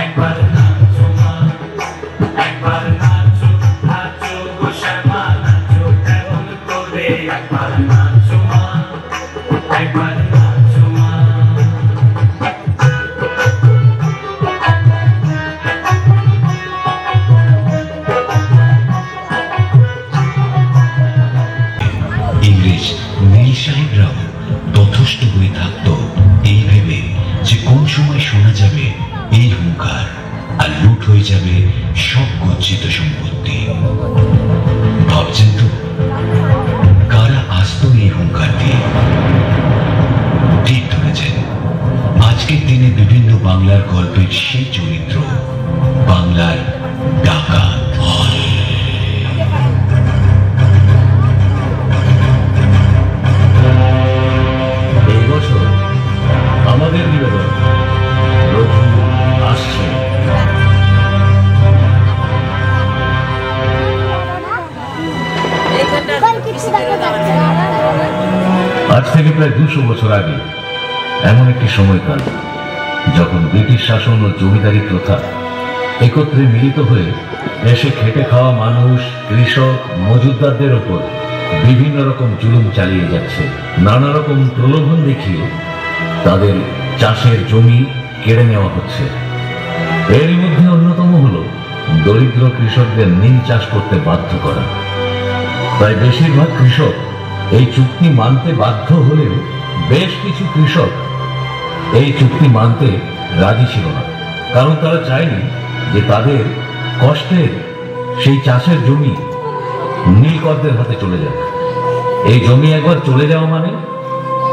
একবার নাচো মা, একবার নাচো নাচো গো শ্যামা নাচো কেমন করে, একবার নাচো মা, একবার নাচো মা। ইংরেজ নীল সাহেবরাও তথস্থ হয়ে থাকতো এই ভেবে যে কোন সময় শোনা যাবে এই হুঙ্কার আর লুট হয়ে যাবে সব গচ্ছিত সম্পত্তি। ভাবছেন তো কারা আসতো এই হুঙ্কার দিয়ে? ঠিক ধরেছেন, আজকের দিনে বিভিন্ন বাংলার গল্পের সেই চরিত্র, বাংলার ডাকাত। এই বছর আমাদের নিবেদন রঘু আসছে। আজ থেকে প্রায় 200 বছর আগে এমন একটি সময়কাল যখন ব্রিটিশ শাসন ও জমিদারি প্রথা একত্রে মিলিত হয়ে দেশে খেটে খাওয়া মানুষ, কৃষক, মজুতদারদের ওপর বিভিন্ন রকম জুলুম চালিয়ে যাচ্ছে। নানা রকম প্রলোভন দেখিয়ে তাদের চাষের জমি কেড়ে নেওয়া হচ্ছে। এরই মধ্যে অন্যতম হলো দরিদ্র কৃষকদের নীল চাষ করতে বাধ্য করা। প্রায় বেশিরভাগ কৃষক এই চুক্তি মানতে বাধ্য হলেও বেশ কিছু কৃষক এই চুক্তি মানতে রাজি ছিল না, কারণ তারা চায়নি যে তাদের কষ্টের সেই চাষের জমি নীলকরদের হাতে চলে যাক। এই জমি একবার চলে যাওয়া মানে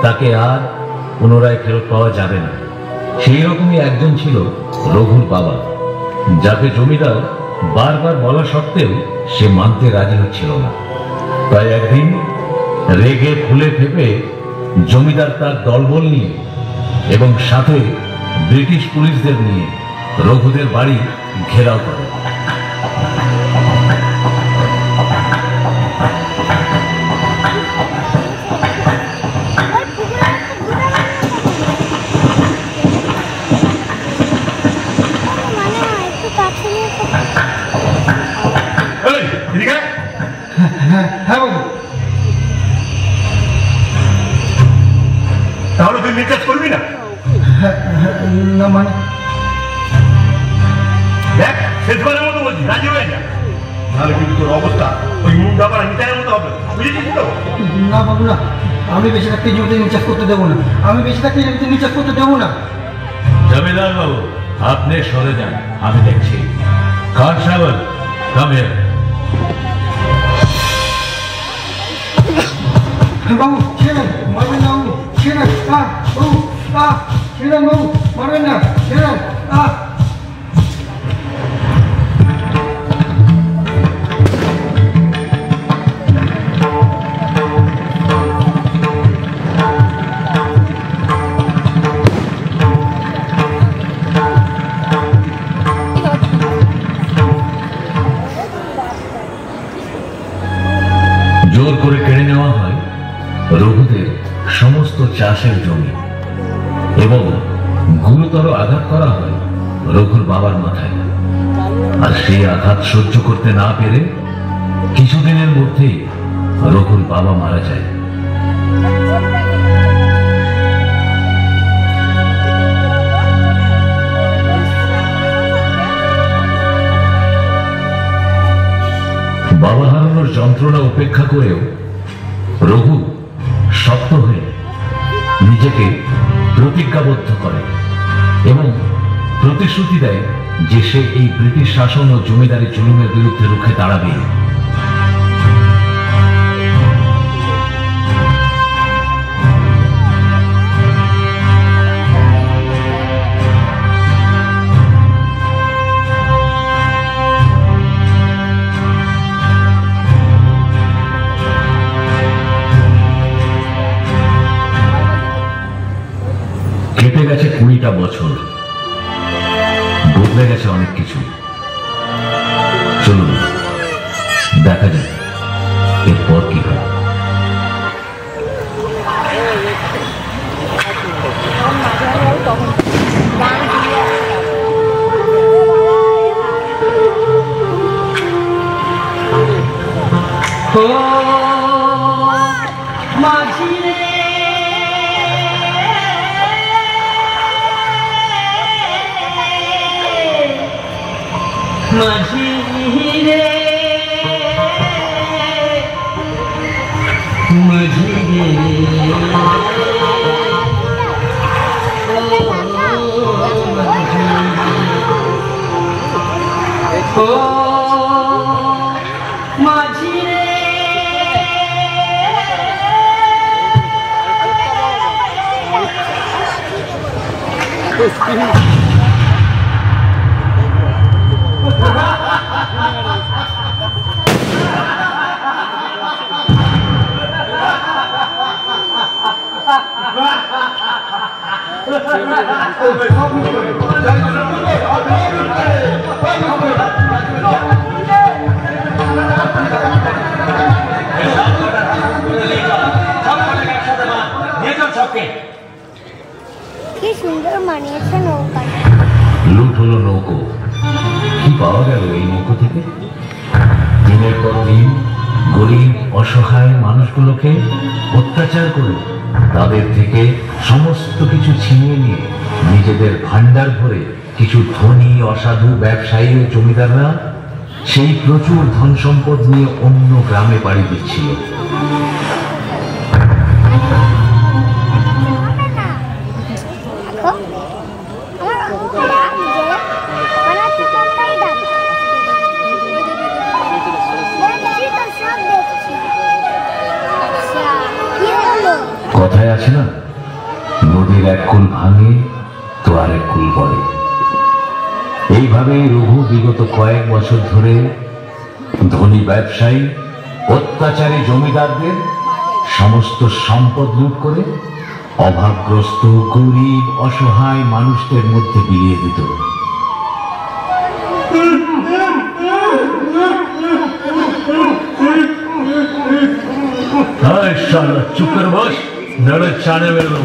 তাকে আর পুনরায় ফেরত পাওয়া যাবে না। সেই রকমই একজন ছিল রঘুর বাবা, যাকে জমিদার বারবার বলা সত্ত্বেও সে মানতে রাজি হচ্ছিল না। তাই একদিন রেগে ফুলে ফেপে জমিদার তার দলবল নিয়ে এবং সাথে ব্রিটিশ পুলিশদের নিয়ে রঘুদের বাড়ি ঘেরাও করে। তাহলে তুই নিকাজ করবি না? না মানে দেখ, শেষবারের মতো বলছি, রাজি হয়ে যা, নাহলে কিন্তু তোর অবস্থা ওই মুন্ডা পাড়া নিতাইয়ের মতো হবে, বুঝেছিস তো? না বাবু না, আমি বেশি থাকতে জমিতে নিচাষ করতে দেবো না, আমি বেশি থাকতে জমিতে নিচাষ করতে দেবো না। জমিদার বাবু আপনি সরে যান, আমি দেখছি। খান সাহেব কাম হিয়ার। বাবু ছেড়েন, মারবেন না বাবু, ছেড়েন। বাবু ছেড়েন, বাবু মারবেন না, ছেড়েন। জোর করে কেড়ে নেওয়া হয় রঘুদের সমস্ত চাষের জমি এবং গুরুতর আঘাত করা হয় রঘুর বাবার মাথায়। আর সেই আঘাত সহ্য করতে না পেরে কিছুদিনের মধ্যেই রঘুর বাবা মারা যায়। বাবা হারানোর যন্ত্রণা উপেক্ষা করেও রঘু শক্ত হয়ে নিজেকে প্রতিজ্ঞাবদ্ধ করে এবং প্রতিশ্রুতি দেয় যে সে এই ব্রিটিশ শাসন ও জমিদারি জুলুমের বিরুদ্ধে রুখে দাঁড়াবে। কেটে গেছে 20টা বছর, বদলে গেছে অনেক কিছু। চলুন দেখা যাক এরপর কি হয়। ও মাঝি রে মাঝি রে মাঝি রে ও মাঝি রে কি সুন্দর মানিয়েছে নৌকা। লুট হলো নৌকো। কি পাওয়া গেল এই নৌকো থেকে? দিনের পর দিন গরিব অসহায় মানুষগুলোকে অত্যাচার করে তাদের থেকে সমস্ত কিছু ছিনিয়ে নিয়ে নিজেদের ভান্ডার ভরে কিছু ধনী অসাধু ব্যবসায়ী ও জমিদাররা সেই প্রচুর ধন সম্পদ নিয়ে অন্য গ্রামে পাড়ি দিচ্ছিল। কথায় আছে না, নদীর এক কুল ভাঙে তো আরেক কুল পড়ে। এইভাবে রঘু বিগত কয়েক বছর ধরে ধনী ব্যবসায়ী অত্যাচারী জমিদারদের সমস্ত সম্পদ লুট করে অভাবগ্রস্ত গরিব অসহায় মানুষদের মধ্যে বিলিয়ে দিত। চুপ করে বস, নড়ে চানে বেরো।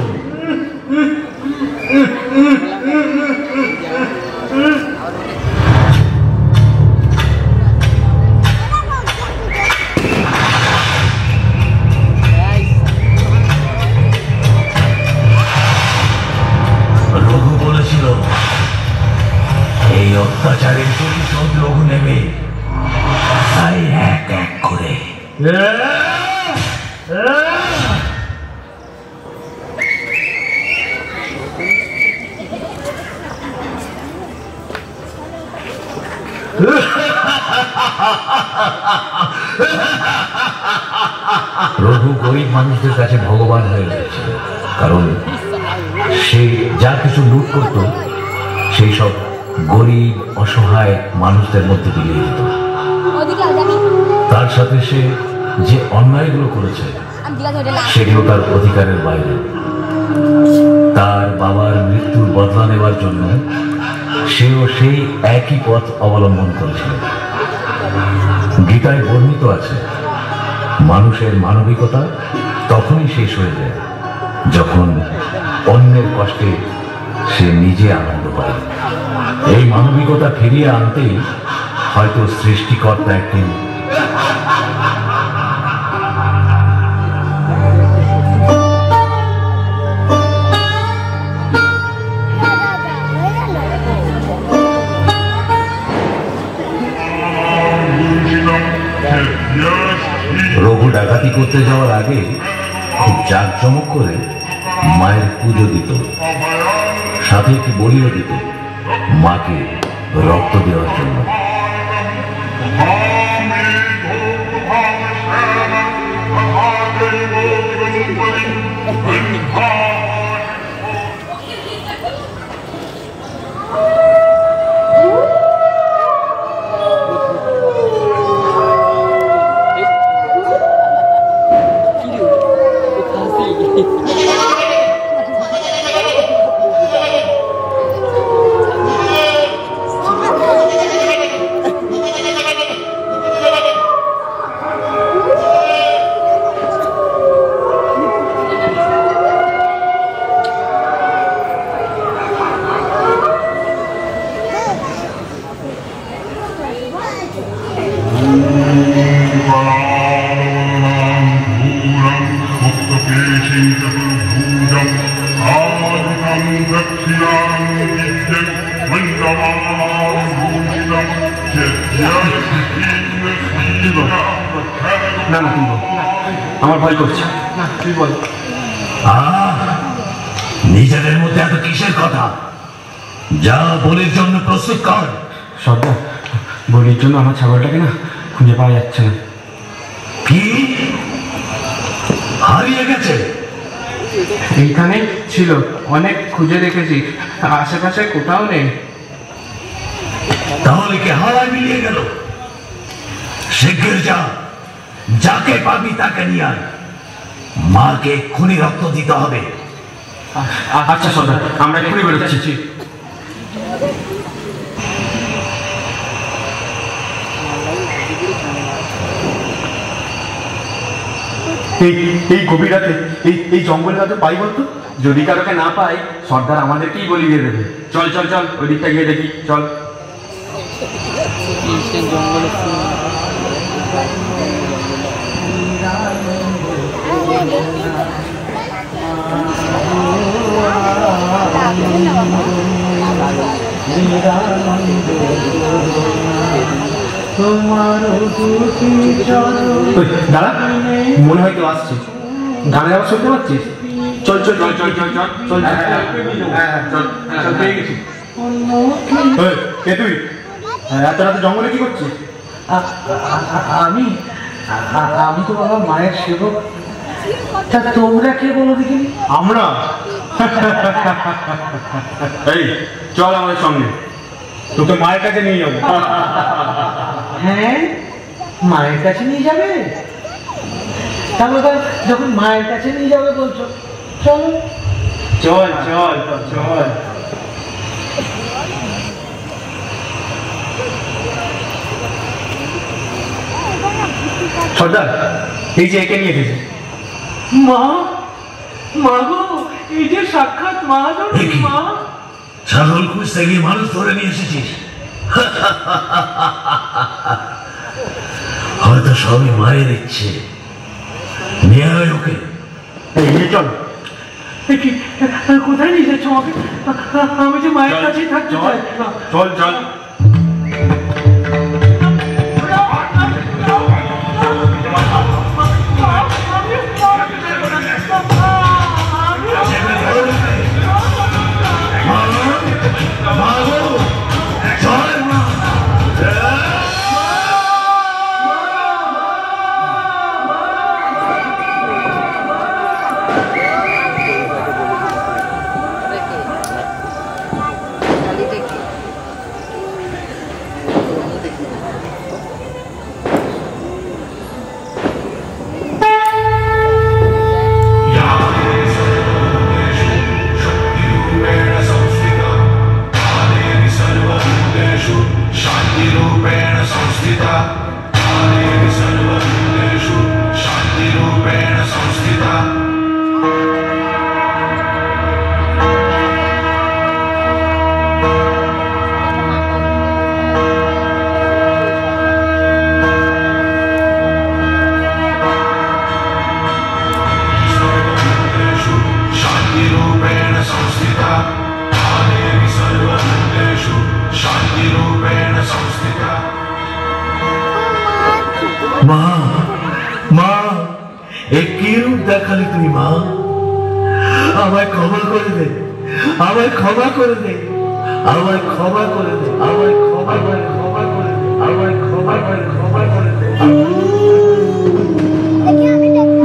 রঘু বলেছিল এই অত্যাচারের প্রতিশোধ রঘু নেবে, তাই এক এক করে। রঘু গরিব মানুষদের কাছে ভগবান হয়ে গেছিল, কারণ সে যা কিছু লুট করত সেই সব গরিব অসহায় মানুষদের মধ্যে বিলিয়ে দিত। তার সাথে সে যে অন্যায়গুলো করেছে সেগুলো তার অধিকারের বাইরে। তার বাবার মৃত্যুর বদলা নেওয়ার জন্য সেও সেই একই পথ অবলম্বন করেছিল। গীতায় বর্ণিত আছে, মানুষের মানবিকতা তখনই শেষ হয়ে যায় যখন অন্যের কষ্টে সে নিজে আনন্দ পায়। এই মানবিকতা ফিরিয়ে আনতেই হয়তো সৃষ্টিকর্তা একদিন রঘু ডাকাতি করতে যাওয়ার আগে খুব জাঁকজমক করে মায়ের পুজো দিত, সাথে একটি বলিও দিত মাকে রক্ত দেওয়ার জন্য। না না তুই বল, আমার ভয় করছে। না তুই বল। নিজেদের মধ্যে এত কিসের কথা? যা বলির জন্য প্রস্তুত কর। সর্দার, বলির জন্য আমার ছাগলটাকে না খুঁজে পাওয়া যাচ্ছে না। কি হারিয়ে গেছে? এইখানে ছিল, অনেক খুঁজে দেখেছি, আশেপাশে কোথাও নেই। তাহলে কি হাওয়ায় মিলিয়ে গেল? শিগগির যা, যাকে পাবি তাকে নিয়ে আয়। মাকে এক্ষুনি রক্ত দিতে হবে। আচ্ছা সর্দার, আমরা এক্ষুনি বেরোচ্ছি। এই গভীর রাতে এই জঙ্গলে রাতে পাই বলতো? যদি কারোকে না পাই, সর্দার আমাদেরকেই বলি দিয়ে দেবে। চল চল চল, ওই দিকটা গিয়ে দেখি, চল। দাঁড়া, মনে হয় কেউ আসছে। গানের আবার শুনতে পাচ্ছিস? চল চল চল চল চল চল চল, চল পেয়ে গেছি। কে তুই? এত রাতে জঙ্গলে কি করছিস? আমি তো বাবা মায়ের সেবক। তা তোমরা কে বলো দেখি? আমরা? এই চল আমাদের সঙ্গে, তোকে মায়ের কাছে নিয়ে যাবো। হ্যাঁ, মায়ের কাছে নিয়ে যাবে? তাহলে যখন মায়ের কাছে নিয়ে যাবে বলছো, চলো। চল চল চল। সর্দার, এই যে একে নিয়ে এসেছি। মা, মা গো, এই যে সাক্ষাৎ মা। মা, ছাগল খুঁজতে গিয়ে মানুষ ধরে নিয়ে এসেছিস? হয়তো সবই মায়ের ইচ্ছে। নিয়ে আয় ওকে। চল। কোথায় নিয়ে যাচ্ছ আমাকে? আমি যে মায়ের কাছেই থাকতে চাই। চল চল। মা, মা, এ কি রূপ দেখালি তুই মা? আমায় ক্ষমা করে দে, আমায় ক্ষমা করে দে, আমায় ক্ষমা করে দে, আমায় ক্ষমা করে, ক্ষমা করে দে, আমায় ক্ষমা করে, ক্ষমা করে দে।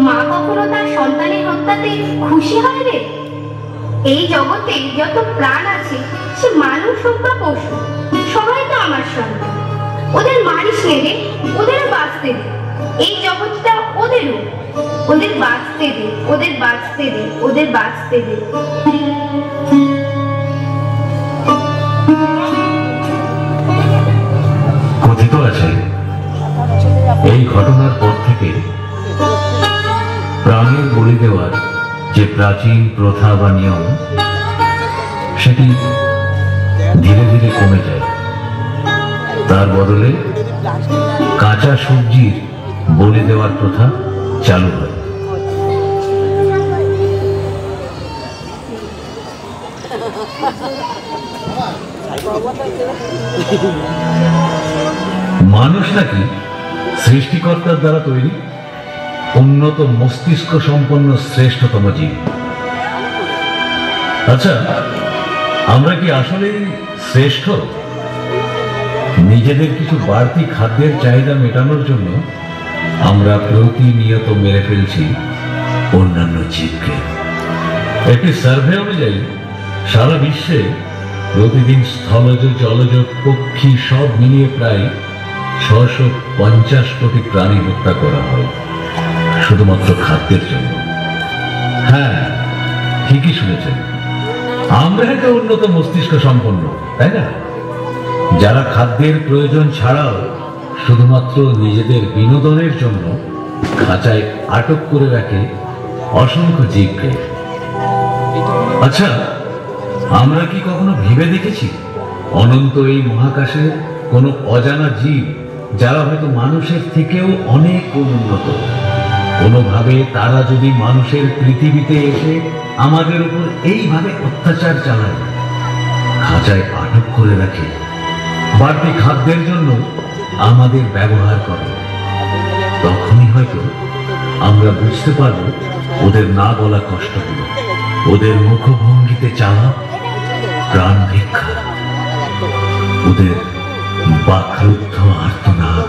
মা কখনো তার সন্তানের হত্যাতে খুশি হয় রে? এই জগতে যত প্রাণ আছে, সে মানুষ হোক বা পশু, সবাই তো আমার সন্তান। ওদের মারিস নে রে, ওদেরও বাঁচতে দে। এই জগৎটা ওদেরও, ওদের বাঁচতে দে, ওদের বাঁচতে দে, ওদের বাঁচতে দে। কথিত আছে, এই ঘটনার পর থেকে প্রাণের বলি দেওয়ার যে প্রাচীন প্রথা বা নিয়ম, সেটি ধীরে ধীরে কমে যায়। তার বদলে কাঁচা সবজির বলি দেওয়ার প্রথা চালু হয়। মানুষ নাকি সৃষ্টিকর্তার দ্বারা তৈরি উন্নত মস্তিষ্ক সম্পন্ন শ্রেষ্ঠতম জীব। আচ্ছা, আমরা কি আসলেই শ্রেষ্ঠ? নিজেদের কিছু বাড়তি খাদ্যের চাহিদা মেটানোর জন্য আমরা প্রতিনিয়ত মেরে ফেলছি অন্যান্য জীবকে। একটি সার্ভে অনুযায়ী সারা বিশ্বে প্রতিদিন স্থলজ জলজ পক্ষী সব মিলিয়ে প্রায় 650 কোটি প্রাণী হত্যা করা হয় শুধুমাত্র খাদ্যের জন্য। হ্যাঁ, ঠিকই শুনেছেন, আমরা একটা উন্নত মস্তিষ্ক সম্পন্ন, তাই না? যারা খাদ্যের প্রয়োজন ছাড়াও শুধুমাত্র নিজেদের বিনোদনের জন্য খাঁচায় আটক করে রাখে অসংখ্য জীবকে। আচ্ছা, আমরা কি কখনো ভেবে দেখেছি অনন্ত এই মহাকাশে কোনো অজানা জীব যারা হয়তো মানুষের থেকেও অনেক উন্নত, কোনোভাবে তারা যদি মানুষের পৃথিবীতে এসে আমাদের উপর এইভাবে অত্যাচার চালায়, খাঁচায় আটক করে রাখে, বাড়তি খাদ্যের জন্য আমাদের ব্যবহার করে, তখনই হয়তো আমরা বুঝতে পারব ওদের না বলা কষ্টগুলো, ওদের মুখভঙ্গিতে চাওয়া প্রাণ ভিক্ষা, ওদের বাকরুদ্ধ আর্তনাদ।